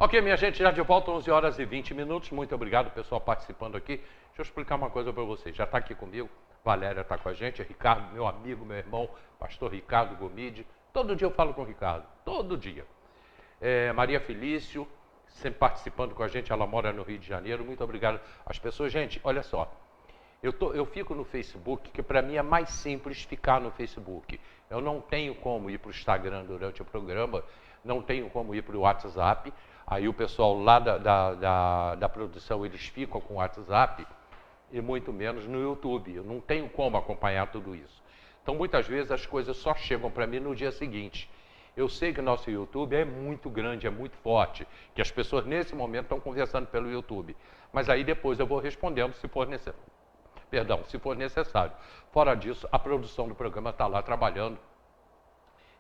Ok, minha gente, já de volta, 11 horas e 20 minutos. Muito obrigado, pessoal, participando aqui. Deixa eu explicar uma coisa para vocês. Já está aqui comigo, Valéria está com a gente, Ricardo, meu amigo, meu irmão, pastor Ricardo Gomide. Todo dia eu falo com o Ricardo, todo dia. Maria Felício, sempre participando com a gente, ela mora no Rio de Janeiro. Muito obrigado às pessoas. Gente, olha só, eu fico no Facebook, que para mim é mais simples ficar no Facebook. Eu não tenho como ir para o Instagram durante o programa, não tenho como ir para o WhatsApp. Aí o pessoal lá da produção, eles ficam com o WhatsApp e muito menos no YouTube. Eu não tenho como acompanhar tudo isso. Então, muitas vezes, as coisas só chegam para mim no dia seguinte. Eu sei que o nosso YouTube é muito grande, é muito forte, que as pessoas nesse momento estão conversando pelo YouTube. Mas aí depois eu vou respondendo se for necessário. Se for necessário. Fora disso, a produção do programa está lá trabalhando.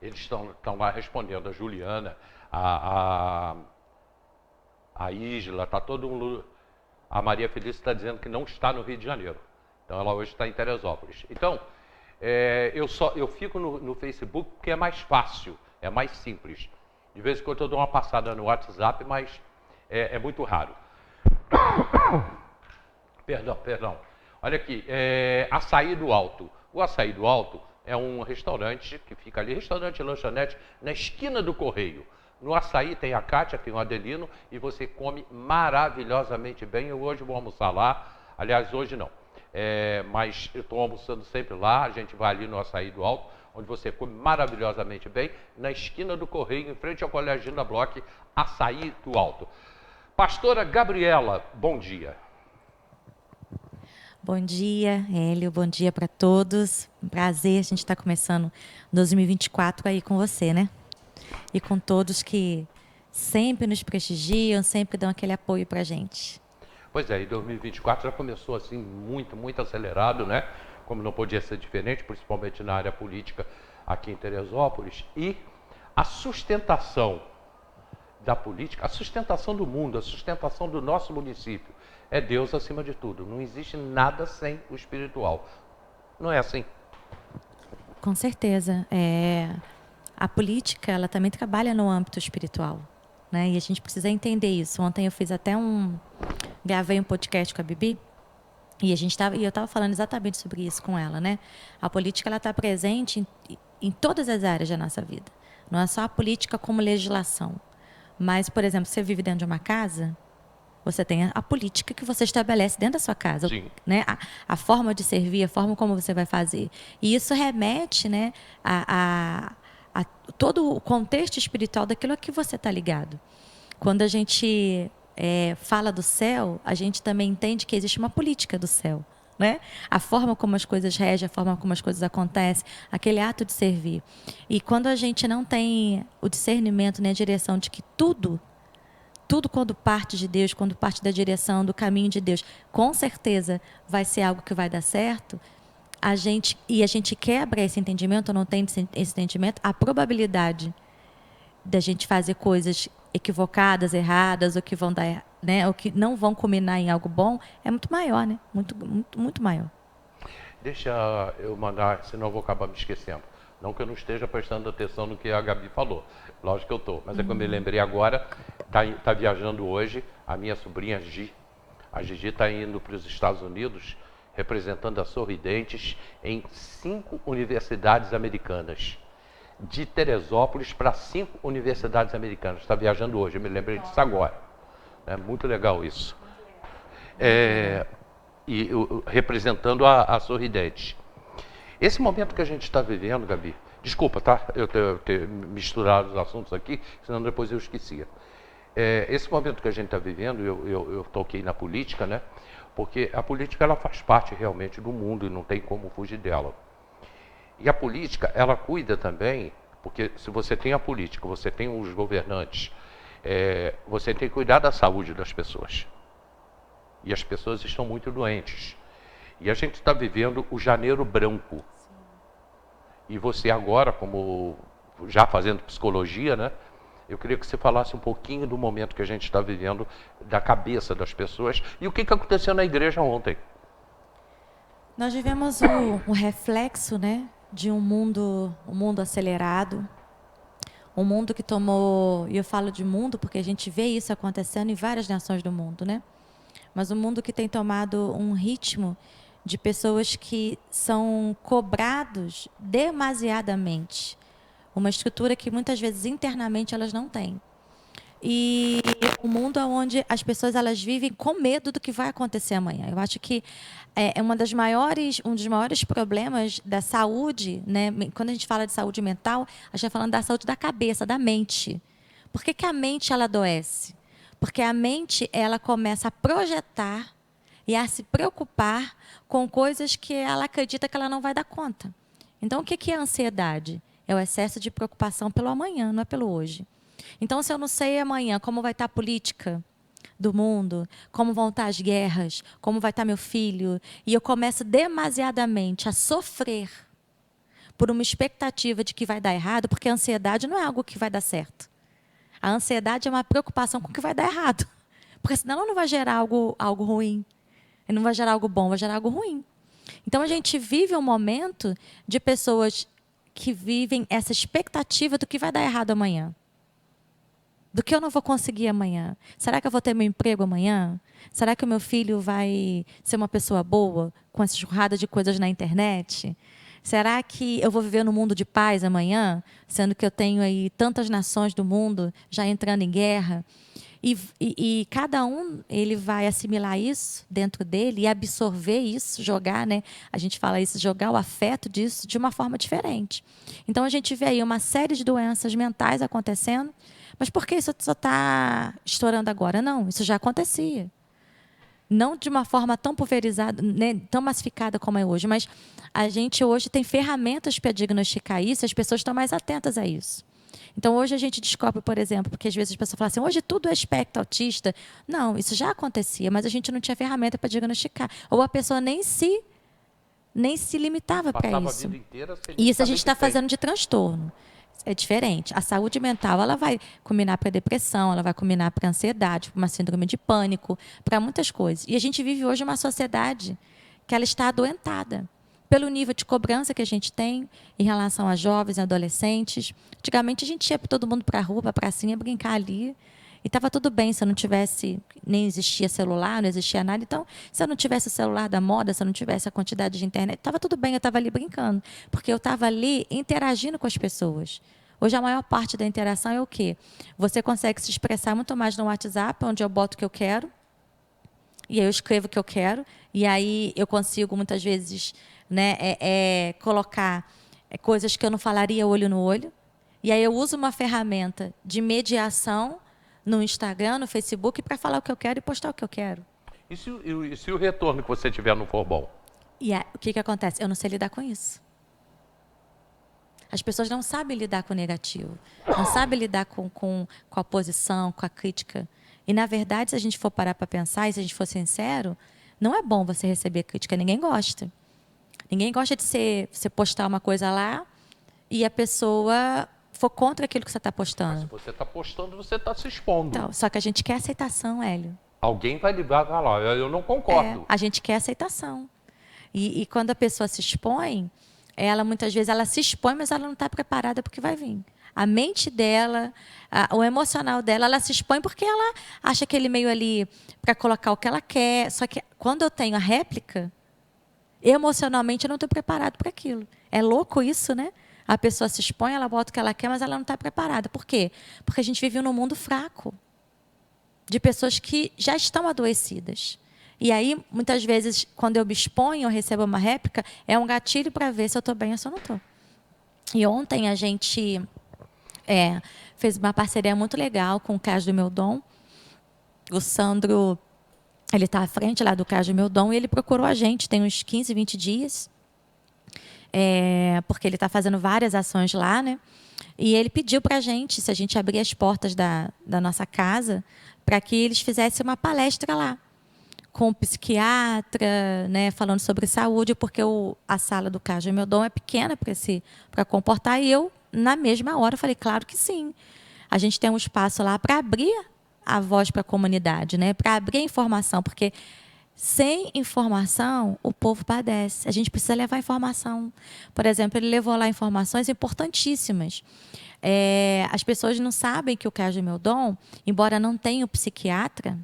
Eles estão lá respondendo, a Juliana, a Isla, está todo mundo. A Maria Felícia está dizendo que não está no Rio de Janeiro. Então ela hoje está em Teresópolis. Então, eu fico no Facebook porque é mais fácil, é mais simples. De vez em quando eu dou uma passada no WhatsApp, mas é muito raro. Perdão. Olha aqui, Açaí do Alto. O Açaí do Alto é um restaurante que fica ali, restaurante e lanchonete, na esquina do Correio. No Açaí tem a Kátia, tem o Adelino, e você come maravilhosamente bem. Eu hoje vou almoçar lá, aliás, hoje não, mas eu estou almoçando sempre lá. A gente vai ali no Açaí do Alto, onde você come maravilhosamente bem, na esquina do Correio, em frente ao Colégio Ginda Bloch, Açaí do Alto. Pastora Gabriela, bom dia. Bom dia, Hélio. Bom dia para todos. Um prazer, a gente está começando 2024 aí com você, né? E com todos que sempre nos prestigiam, sempre dão aquele apoio para a gente. Pois é, e 2024 já começou assim muito acelerado, né? Como não podia ser diferente, principalmente na área política aqui em Teresópolis. E a sustentação da política, a sustentação do mundo, a sustentação do nosso município, é Deus acima de tudo. Não existe nada sem o espiritual. Não é assim? Com certeza. A política, ela também trabalha no âmbito espiritual, né? E a gente precisa entender isso. Ontem eu fiz até gravei um podcast com a Bibi, e eu estava falando exatamente sobre isso com ela, né? A política, ela está presente em todas as áreas da nossa vida. Não é só a política como legislação. Mas, por exemplo, você vive dentro de uma casa, você tem a política que você estabelece dentro da sua casa, né? A forma de servir, a forma como você vai fazer. E isso remete, né, a todo o contexto espiritual daquilo a que você está ligado. Quando a gente fala do céu, a gente também entende que existe uma política do céu, né? A forma como as coisas regem, a forma como as coisas acontecem, aquele ato de servir. E quando a gente não tem o discernimento, né, a direção de que tudo quando parte de Deus, quando parte da direção, do caminho de Deus, com certeza vai ser algo que vai dar certo, a gente quebra esse entendimento, ou não tem esse entendimento, a probabilidade da gente fazer coisas equivocadas, erradas, ou que vão dar, né, ou que não vão culminar em algo bom, é muito maior, né? Muito maior. Deixa eu mandar, senão eu vou acabar me esquecendo. Não que eu não esteja prestando atenção no que a Gabi falou. Lógico que eu estou. Mas é que eu me lembrei agora, está viajando hoje, a minha sobrinha Gi. A Gigi está indo para os Estados Unidos, representando a Sorridentes em 5 universidades americanas. De Teresópolis para 5 universidades americanas. Está viajando hoje, eu me lembrei disso agora. É muito legal isso. Representando a Sorridentes. Esse momento que a gente está vivendo, Gabi, desculpa, tá? Eu ter misturado os assuntos aqui, senão depois eu esquecia. Esse momento que a gente está vivendo, eu toquei na política, né? Porque a política, ela faz parte realmente do mundo e não tem como fugir dela. E a política, ela cuida também, porque se você tem a política, você tem os governantes, você tem que cuidar da saúde das pessoas. E as pessoas estão muito doentes. E a gente está vivendo o janeiro branco. E você agora, como já fazendo psicologia, né? Eu queria que você falasse um pouquinho do momento que a gente está vivendo, da cabeça das pessoas, e o que aconteceu na igreja ontem. Nós vivemos um reflexo, né, de um mundo acelerado, Um mundo que tomou, e eu falo de mundo porque a gente vê isso acontecendo em várias nações do mundo, né? Mas um mundo que tem tomado um ritmo de pessoas que são cobrados demasiadamente. Uma estrutura que muitas vezes internamente elas não têm. E um mundo onde as pessoas elas vivem com medo do que vai acontecer amanhã. Eu acho que um dos maiores problemas da saúde, né? Quando a gente fala de saúde mental, a gente está falando da saúde da cabeça, da mente. Por que, que a mente ela adoece? Porque a mente ela começa a projetar e a se preocupar com coisas que ela acredita que ela não vai dar conta. Então, o que, que é a ansiedade? É o excesso de preocupação pelo amanhã, não é pelo hoje. Então, se eu não sei amanhã como vai estar a política do mundo, como vão estar as guerras, como vai estar meu filho, e eu começo demasiadamente a sofrer por uma expectativa de que vai dar errado, porque a ansiedade não é algo que vai dar certo. A ansiedade é uma preocupação com o que vai dar errado. Porque senão ela não vai gerar algo ruim. Não vai gerar algo bom, vai gerar algo ruim. Então, a gente vive um momento de pessoas que vivem essa expectativa do que vai dar errado amanhã. Do que eu não vou conseguir amanhã? Será que eu vou ter meu emprego amanhã? Será que o meu filho vai ser uma pessoa boa com essa enxurrada de coisas na internet? Será que eu vou viver num mundo de paz amanhã, sendo que eu tenho aí tantas nações do mundo já entrando em guerra? E cada um ele vai assimilar isso dentro dele e absorver isso, jogar, né? A gente fala isso, jogar o afeto disso de uma forma diferente. Então a gente vê aí uma série de doenças mentais acontecendo. Mas por que isso só está estourando agora? Não, isso já acontecia. Não de uma forma tão pulverizada, né, tão massificada como é hoje, mas a gente hoje tem ferramentas para diagnosticar isso e as pessoas estão mais atentas a isso. Então, hoje a gente descobre, por exemplo, porque às vezes as pessoas falam assim, hoje tudo é espectro autista. Não, isso já acontecia, mas a gente não tinha ferramenta para diagnosticar. Ou a pessoa nem se limitava para isso. A vida inteira sem E isso a gente está fazendo de transtorno. É diferente. A saúde mental ela vai culminar para depressão, ela vai culminar para ansiedade, para uma síndrome de pânico, para muitas coisas. E a gente vive hoje uma sociedade que ela está adoentada pelo nível de cobrança que a gente tem em relação a jovens e adolescentes. Antigamente a gente ia todo mundo para a rua, para a pracinha, brincar ali. E estava tudo bem se eu não tivesse, nem existia celular, não existia nada. Então, se eu não tivesse o celular da moda, se eu não tivesse a quantidade de internet, estava tudo bem, eu estava ali brincando. Porque eu estava ali interagindo com as pessoas. Hoje, a maior parte da interação é o quê? Você consegue se expressar muito mais no WhatsApp, onde eu boto o que eu quero, e aí eu escrevo o que eu quero, e aí eu consigo, muitas vezes, né, colocar coisas que eu não falaria olho no olho. E aí eu uso uma ferramenta de mediação no Instagram, no Facebook, para falar o que eu quero e postar o que eu quero. E se o retorno que você tiver não for bom? E aí, o que acontece? Eu não sei lidar com isso. As pessoas não sabem lidar com o negativo. Não sabem lidar com a oposição, com a crítica. E, na verdade, se a gente for parar para pensar, e se a gente for sincero, não é bom você receber crítica. Ninguém gosta. Ninguém gosta de você postar uma coisa lá e a pessoa for contra aquilo que você está postando. Mas se você está postando, você está se expondo. Então, só que a gente quer aceitação, Hélio. Alguém vai ligar e falar, eu não concordo. A gente quer aceitação. E quando a pessoa se expõe, ela muitas vezes ela se expõe, mas ela não está preparada para o que vai vir. A mente dela, o emocional dela, ela se expõe porque ela acha aquele meio ali para colocar o que ela quer. Só que quando eu tenho a réplica, emocionalmente eu não estou preparado para aquilo. É louco isso, né? A pessoa se expõe, ela bota o que ela quer, mas ela não está preparada. Por quê? Porque a gente vive num mundo fraco, de pessoas que já estão adoecidas. E aí, muitas vezes, quando eu me exponho, eu recebo uma réplica, é um gatilho para ver se eu estou bem ou se eu não estou. E ontem a gente fez uma parceria muito legal com o Cais do Meu Dom. O Sandro, ele está à frente lá do Cais do Meu Dom e ele procurou a gente, tem uns 15, 20 dias, porque ele está fazendo várias ações lá, né? E ele pediu para a gente, se a gente abrir as portas da nossa casa, para que eles fizessem uma palestra lá, com o psiquiatra, né, falando sobre saúde, porque a sala do Cais do Meu Dom é pequena para comportar. E eu, na mesma hora, falei, claro que sim. A gente tem um espaço lá para abrir a voz para a comunidade, né, para abrir a informação, porque Sem informação, o povo padece. A gente precisa levar informação. Por exemplo, ele levou lá informações importantíssimas. As pessoas não sabem que o Caju Meldon, embora não tenha o psiquiatra,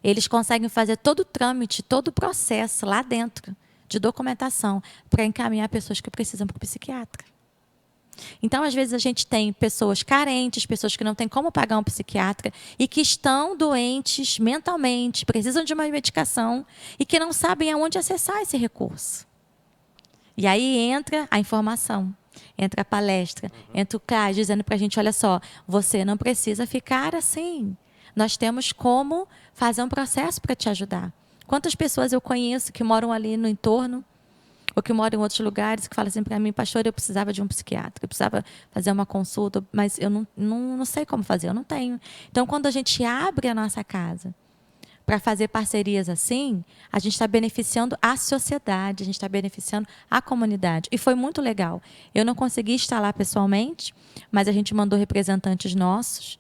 eles conseguem fazer todo o trâmite, todo o processo lá dentro de documentação para encaminhar pessoas que precisam para o psiquiatra. Então, às vezes, a gente tem pessoas carentes, pessoas que não têm como pagar um psiquiatra e que estão doentes mentalmente, precisam de uma medicação e que não sabem aonde acessar esse recurso. E aí entra a informação, entra a palestra, entra o CAS dizendo para a gente, olha só, você não precisa ficar assim. Nós temos como fazer um processo para te ajudar. Quantas pessoas eu conheço que moram ali no entorno, ou que moram em outros lugares, que falam assim para mim, pastor, eu precisava de um psiquiatra, eu precisava fazer uma consulta, mas eu não sei como fazer, eu não tenho. Então, quando a gente abre a nossa casa para fazer parcerias assim, a gente está beneficiando a sociedade, a gente está beneficiando a comunidade. E foi muito legal. Eu não consegui estar lá pessoalmente, mas a gente mandou representantes nossos,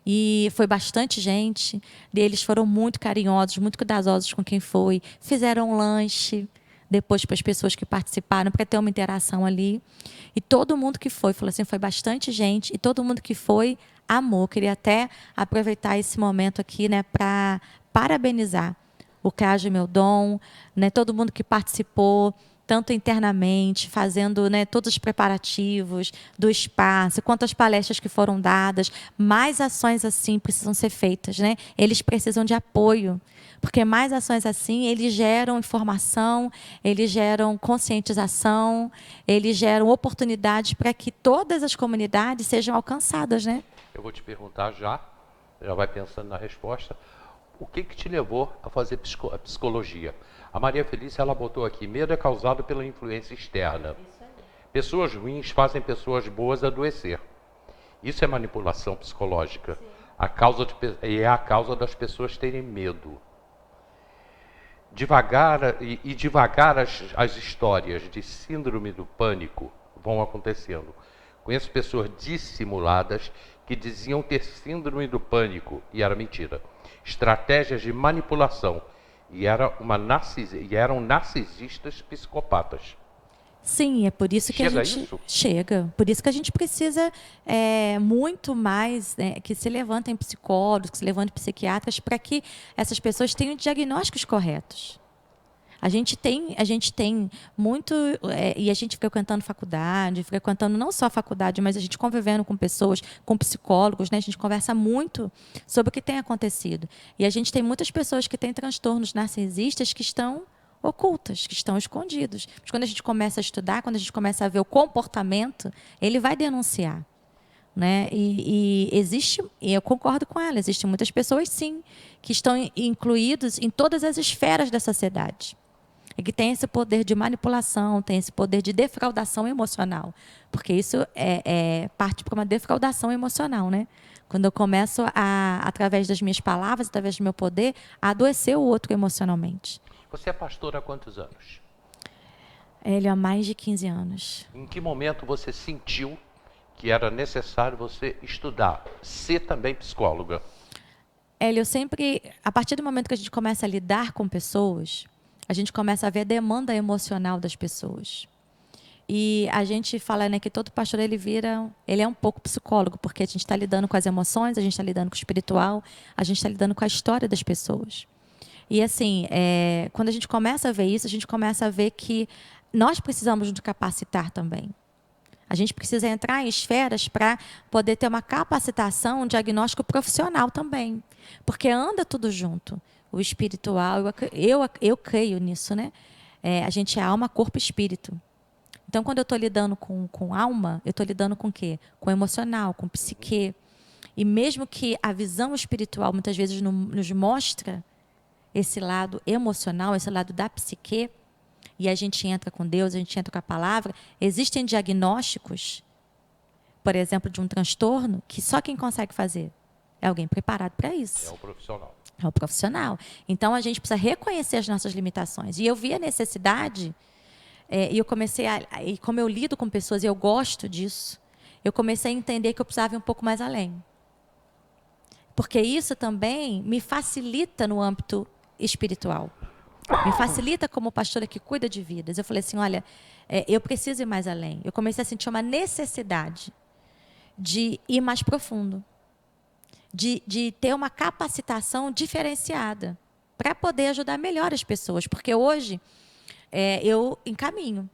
e foi bastante gente. Eles foram muito carinhosos, muito cuidadosos com quem foi, fizeram um lanche depois para as pessoas que participaram, para ter uma interação ali. E todo mundo que foi, falou assim, foi bastante gente, e todo mundo que foi amou. Queria até aproveitar esse momento aqui, né, para parabenizar o Caju Meldon, né, todo mundo que participou, tanto internamente, fazendo, né, todos os preparativos do espaço, quantas palestras que foram dadas, mais ações assim precisam ser feitas, né? Eles precisam de apoio, porque mais ações assim, eles geram informação, eles geram conscientização, eles geram oportunidades para que todas as comunidades sejam alcançadas, né? Eu vou te perguntar já vai pensando na resposta, o que te levou a fazer a psicologia? A Maria Felícia, ela botou aqui, medo é causado pela influência externa. Pessoas ruins fazem pessoas boas adoecer. Isso é manipulação psicológica. É a causa das pessoas terem medo. Devagar as histórias de síndrome do pânico vão acontecendo. Conheço pessoas dissimuladas que diziam ter síndrome do pânico e era mentira. Estratégias de manipulação e eram narcisistas psicopatas. Sim, é por isso que chega. Por isso que a gente precisa muito mais, né, que se levantem psicólogos, que se levantem psiquiatras, para que essas pessoas tenham diagnósticos corretos. A gente tem muito, e a gente frequentando faculdade, frequentando não só a faculdade, mas a gente convivendo com pessoas, com psicólogos, né? A gente conversa muito sobre o que tem acontecido. E a gente tem muitas pessoas que têm transtornos narcisistas que estão ocultas, que estão escondidos. Mas quando a gente começa a estudar, quando a gente começa a ver o comportamento, ele vai denunciar. Né? E existe, e eu concordo com ela, existem muitas pessoas, sim, que estão incluídos em todas as esferas da sociedade. E que tem esse poder de manipulação, tem esse poder de defraudação emocional. Porque isso parte para uma defraudação emocional, né? Quando eu começo, através das minhas palavras, através do meu poder, a adoecer o outro emocionalmente. Você é pastora há quantos anos? Ele há mais de 15 anos. Em que momento você sentiu que era necessário você estudar, ser também psicóloga? Eu sempre, a partir do momento que a gente começa a lidar com pessoas, a gente começa a ver a demanda emocional das pessoas. E a gente fala, né, que todo pastor ele é um pouco psicólogo, porque a gente está lidando com as emoções, a gente está lidando com o espiritual, a gente está lidando com a história das pessoas. E assim, quando a gente começa a ver isso, a gente começa a ver que nós precisamos nos capacitar também. A gente precisa entrar em esferas para poder ter uma capacitação, um diagnóstico profissional também. Porque anda tudo junto. O espiritual, eu creio nisso, né? A gente é alma, corpo e espírito. Então, quando eu estou lidando com alma, eu estou lidando com o quê? Com emocional, com psique. E mesmo que a visão espiritual muitas vezes nos mostra esse lado emocional, esse lado da psique, e a gente entra com Deus, a gente entra com a palavra, existem diagnósticos, por exemplo, de um transtorno, que só quem consegue fazer é alguém preparado para isso. É o profissional. É o profissional. Então, a gente precisa reconhecer as nossas limitações. E eu vi a necessidade, e eu comecei e como eu lido com pessoas e eu gosto disso, eu comecei a entender que eu precisava ir um pouco mais além. Porque isso também me facilita no âmbito espiritual. Me facilita como pastora que cuida de vidas. Eu falei assim, olha, eu preciso ir mais além. Eu comecei a sentir uma necessidade de ir mais profundo. De ter uma capacitação diferenciada para poder ajudar melhor as pessoas. Porque hoje eu encaminho.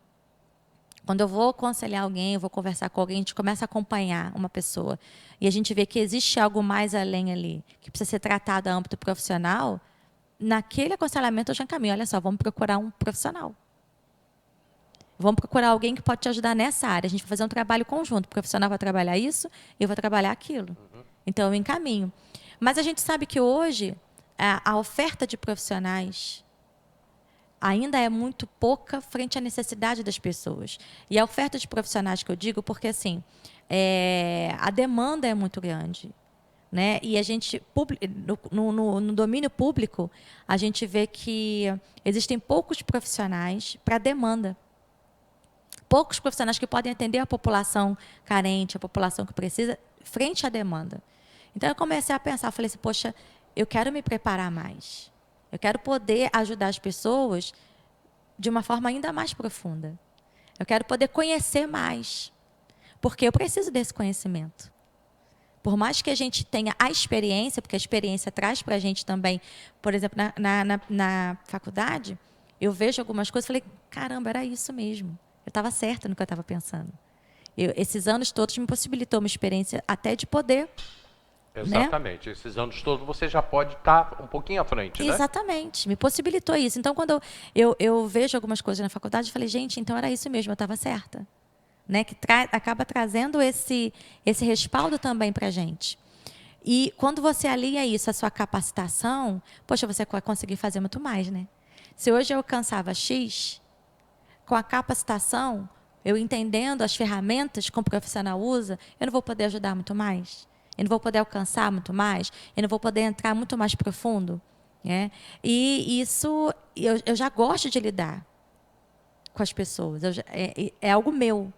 Quando eu vou aconselhar alguém, eu vou conversar com alguém, a gente começa a acompanhar uma pessoa e a gente vê que existe algo mais além ali, que precisa ser tratado a âmbito profissional, naquele aconselhamento eu já encaminho. Olha só, vamos procurar um profissional. Vamos procurar alguém que pode te ajudar nessa área. A gente vai fazer um trabalho conjunto. O profissional vai trabalhar isso, eu vou trabalhar aquilo. Então, eu encaminho. Mas a gente sabe que hoje a oferta de profissionais ainda é muito pouca frente à necessidade das pessoas. E a oferta de profissionais que eu digo, porque assim, a demanda é muito grande. Né? E a gente, no domínio público, a gente vê que existem poucos profissionais para a demanda. Poucos profissionais que podem atender a população carente, a população que precisa, frente à demanda. Então, eu comecei a pensar, falei assim, poxa, eu quero me preparar mais. Eu quero poder ajudar as pessoas de uma forma ainda mais profunda. Eu quero poder conhecer mais, porque eu preciso desse conhecimento. Por mais que a gente tenha a experiência, porque a experiência traz para a gente também, por exemplo, na faculdade, eu vejo algumas coisas e falei, caramba, era isso mesmo. Eu estava certa no que eu estava pensando. Esses anos todos me possibilitou uma experiência até de poder. Exatamente. Né? Esses anos todos você já pode estar um pouquinho à frente, né? Exatamente. Me possibilitou isso. Então, quando eu vejo algumas coisas na faculdade, eu falei, gente, então era isso mesmo, eu estava certa. Né? Que acaba trazendo esse respaldo também para a gente. E quando você alia isso à sua capacitação, poxa, você vai conseguir fazer muito mais, né? Se hoje eu alcançava X, com a capacitação, eu entendendo as ferramentas que o profissional usa, eu não vou poder ajudar muito mais? Eu não vou poder alcançar muito mais? Eu não vou poder entrar muito mais profundo? Né? E isso, eu já gosto de lidar com as pessoas. É algo meu.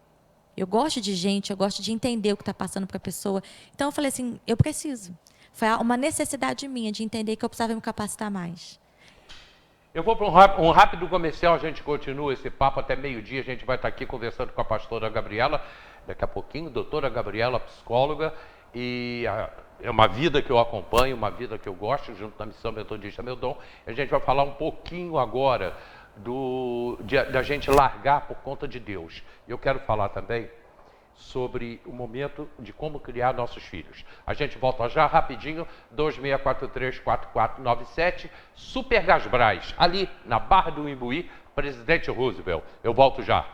Eu gosto de gente, eu gosto de entender o que está passando para a pessoa. Então, eu falei assim, eu preciso. Foi uma necessidade minha de entender que eu precisava me capacitar mais. Eu vou para um rápido comercial, a gente continua esse papo até meio-dia. A gente vai estar aqui conversando com a pastora Gabriela, daqui a pouquinho, doutora Gabriela, psicóloga. E é uma vida que eu acompanho, uma vida que eu gosto, junto na Missão Metodista Meu Dom. A gente vai falar um pouquinho agora da gente largar por conta de Deus. Eu quero falar também sobre o momento de como criar nossos filhos. A gente volta já rapidinho, 26434497, Super Gasbras, ali na Barra do Imbuí, Presidente Roosevelt. Eu volto já.